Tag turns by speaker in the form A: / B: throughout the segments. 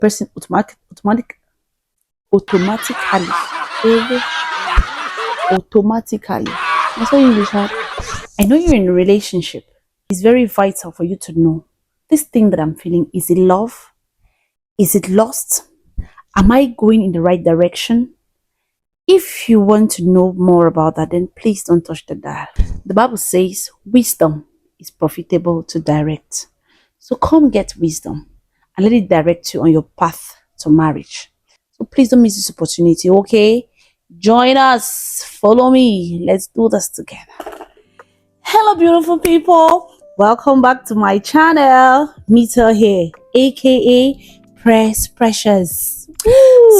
A: person automatically. That's what English had. I know you're in a relationship. It's very vital for you to know this thing that I'm feeling. Is it love? Is it lust? Am I going in the right direction? If you want to know more about that, then please don't touch the dial. The Bible says wisdom is profitable to direct. So come get wisdom and let it direct you on your path to marriage. So please don't miss this opportunity, okay? Join us. Follow me. Let's do this together. Hello, beautiful people. Welcome back to my channel. Mita here, aka Precious.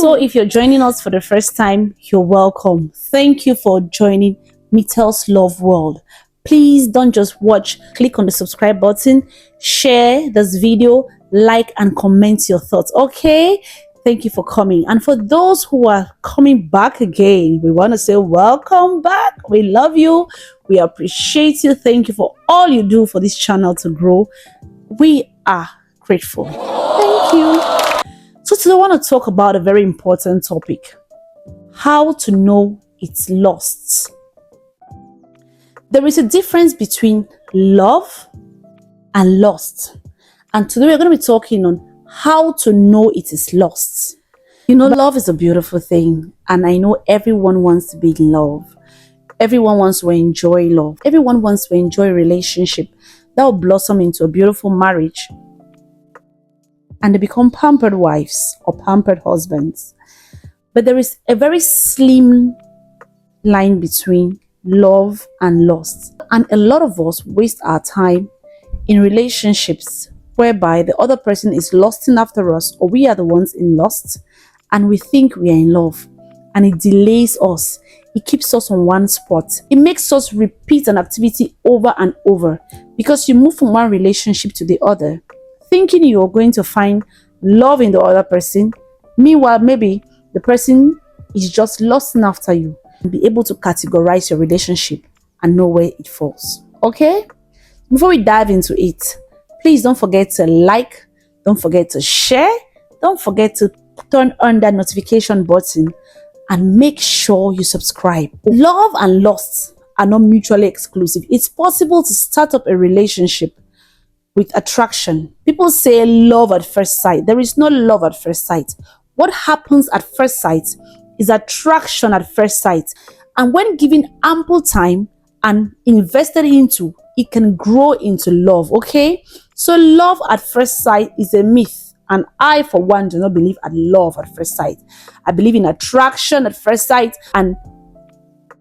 A: So if you're joining us for the first time, you're welcome. Thank you for joining Mita's Love World. Please don't just watch. Click on the subscribe button, share this video, like and comment your thoughts. Okay, thank you for coming. And for those who are coming back again, we want to say welcome back. We love you. We appreciate you. Thank you for all you do for this channel to grow. We are grateful. Thank you. So today I want to talk about a very important topic: how to know it's lost. There is a difference between love and lust. And today we're going to be talking on how to know it is lost. You know, love is a beautiful thing. And I know everyone wants to be in love. Everyone wants to enjoy love. Everyone wants to enjoy a relationship that will blossom into a beautiful marriage. And they become pampered wives or pampered husbands. But there is a very slim line between love and lust. And a lot of us waste our time in relationships whereby the other person is lusting after us, or we are the ones in lust, and we think we are in love. And it delays us. It keeps us on one spot. It makes us repeat an activity over and over because you move from one relationship to the other, thinking you're going to find love in the other person. Meanwhile, maybe the person is just lusting after you. And be able to categorize your relationship and know where it falls. Okay? Before we dive into it, please don't forget to like, don't forget to share, don't forget to turn on that notification button, and make sure you subscribe. Love and lust are not mutually exclusive. It's possible to start up a relationship with attraction. People say love at first sight. There is no love at first sight. What happens at first sight is attraction at first sight. And when given ample time and invested into, it can grow into love, okay? So love at first sight is a myth. And I, for one, do not believe at love at first sight. I believe in attraction at first sight. And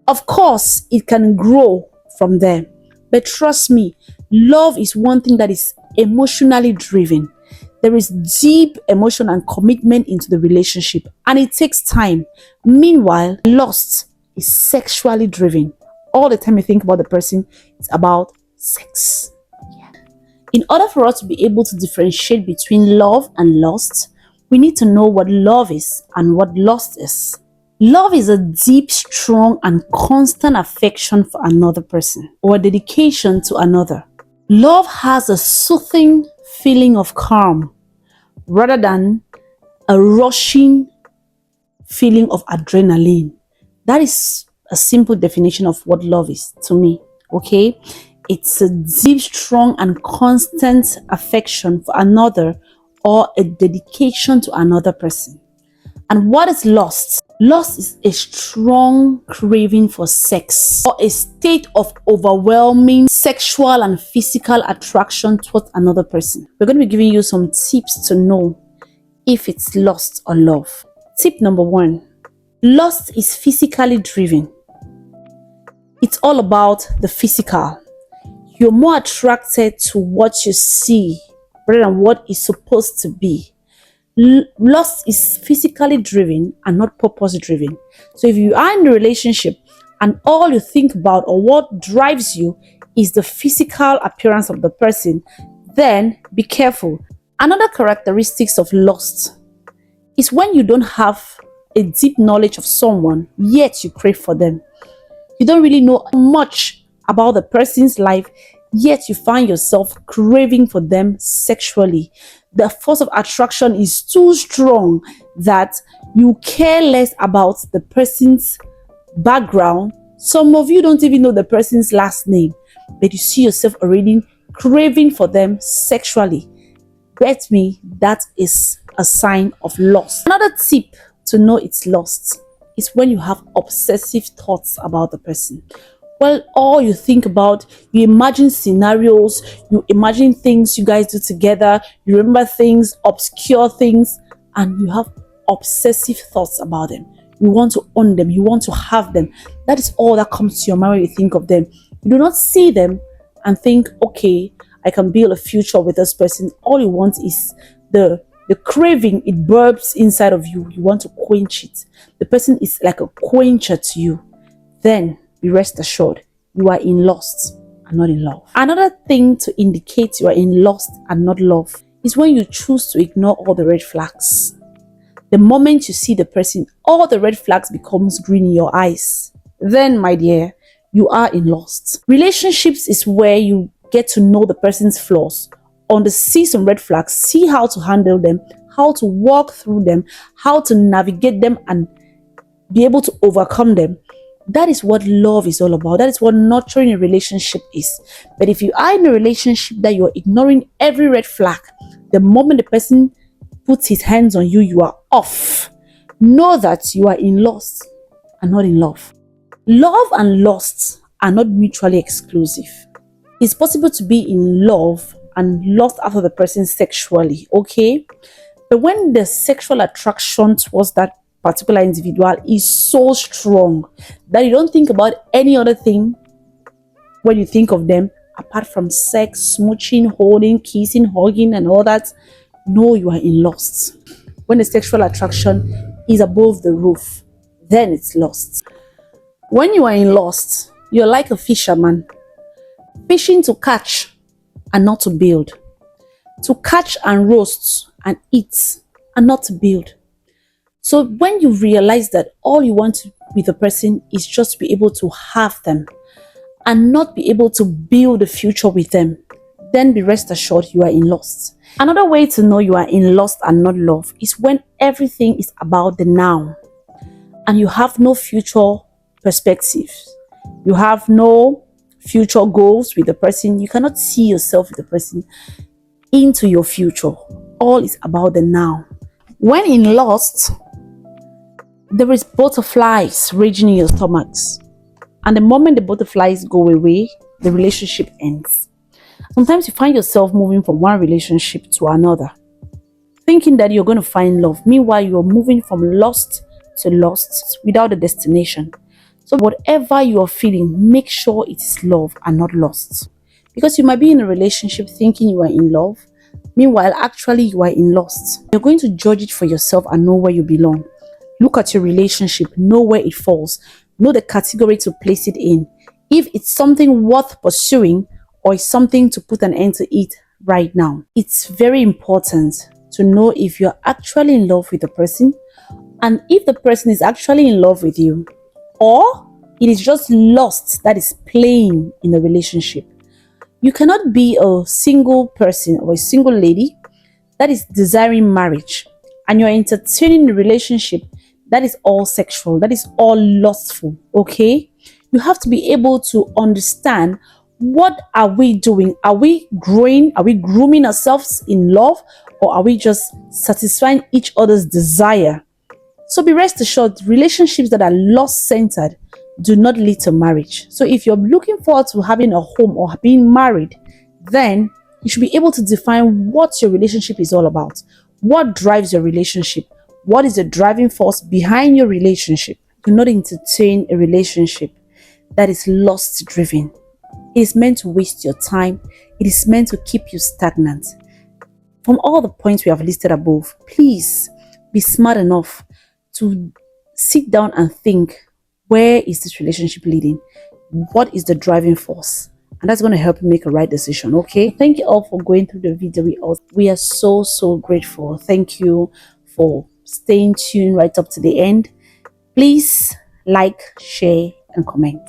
A: of course, it can grow from there. But trust me, love is one thing that is emotionally driven. There is deep emotion and commitment into the relationship, and it takes time. Meanwhile, lust is sexually driven. All the time you think about the person, it's about sex. Yeah. In order for us to be able to differentiate between love and lust, we need to know what love is and what lust is. Love is a deep, strong, and constant affection for another person or dedication to another. Love has a soothing feeling of calm rather than a rushing feeling of adrenaline. That is a simple definition of what love is to me, okay? It's a deep, strong, and constant affection for another or a dedication to another person. And what is lust? Lust is a strong craving for sex or a state of overwhelming sexual and physical attraction towards another person. We're going to be giving you some tips to know if it's lust or love. Tip number 1. Lust is physically driven. It's all about the physical. You're more attracted to what you see rather than what is supposed to be. Lust is physically driven and not purpose driven. So if you are in a relationship and all you think about or what drives you is the physical appearance of the person, then be careful. Another characteristics of lust is when you don't have a deep knowledge of someone, yet you crave for them. You don't really know much about the person's life, yet you find yourself craving for them sexually. the force of attraction is too strong that you care less about the person's background. Some of you don't even know the person's last name, but you see yourself already craving for them sexually. Bet me that is a sign of lust. Another tip to know it's lust is when you have obsessive thoughts about the person. Well, all you think about, you imagine scenarios, you imagine things you guys do together, you remember things, obscure things, and you have obsessive thoughts about them. You want to own them, you want to have them. That is all that comes to your mind when you think of them. You do not see them and think, okay, I can build a future with this person. All you want is the craving, it burps inside of you. You want to quench it. The person is like a quencher to you. Then be rest assured, you are in lust and not in love. Another thing to indicate you are in lust and not love is when you choose to ignore all the red flags. The moment you see the person, all the red flags becomes green in your eyes. Then, my dear, you are in lust. Relationships is where you get to know the person's flaws, see some red flags, see how to handle them, how to walk through them, how to navigate them and be able to overcome them. That is what love is all about. That is what nurturing a relationship is. But if you are in a relationship that you're ignoring every red flag, the moment the person puts his hands on you, you are off. Know that you are in lust and not in love. Love and lust are not mutually exclusive. It's possible to be in love and lust after the person sexually, okay? But when the sexual attraction towards that particular individual is so strong that you don't think about any other thing when you think of them apart from sex, smooching, holding, kissing, hugging and all that, know you are in lust. When the sexual attraction is above the roof, then it's lust. When you are in lust, you're like a fisherman, fishing to catch and not to build, to catch and roast and eat and not to build. So when you realize that all you want with a person is just to be able to have them and not be able to build a future with them, then be rest assured you are in lust. Another way to know you are in lust and not love is when everything is about the now and you have no future perspectives. You have no future goals with the person. You cannot see yourself with the person into your future. All is about the now. When in lust, there is butterflies raging in your stomachs. And the moment the butterflies go away, the relationship ends. Sometimes you find yourself moving from one relationship to another, thinking that you're going to find love. Meanwhile, you're moving from lust to lust without a destination. So whatever you are feeling, make sure it is love and not lust. Because you might be in a relationship thinking you are in love. Meanwhile, actually you are in lust. You're going to judge it for yourself and know where you belong. Look at your relationship, know where it falls, know the category to place it in. If it's something worth pursuing or it's something to put an end to it right now. It's very important to know if you're actually in love with the person and if the person is actually in love with you, or it is just lust that is playing in the relationship. You cannot be a single person or a single lady that is desiring marriage and you're entertaining a relationship that is all sexual, that is all lustful, okay? You have to be able to understand, what are we doing? Are we growing? Are we grooming ourselves in love? Or are we just satisfying each other's desire? So be rest assured, relationships that are lust-centered do not lead to marriage. So if you're looking forward to having a home or being married, then you should be able to define what your relationship is all about. What drives your relationship? What is the driving force behind your relationship? Do not entertain a relationship that is lust-driven. It is meant to waste your time. It is meant to keep you stagnant. From all the points we have listed above, please be smart enough to sit down and think, where is this relationship leading? What is the driving force? And that's going to help you make a right decision, okay? Thank you all for going through the video with us. We are so grateful. Thank you for staying tuned right up to the end. Please like, share, and comment.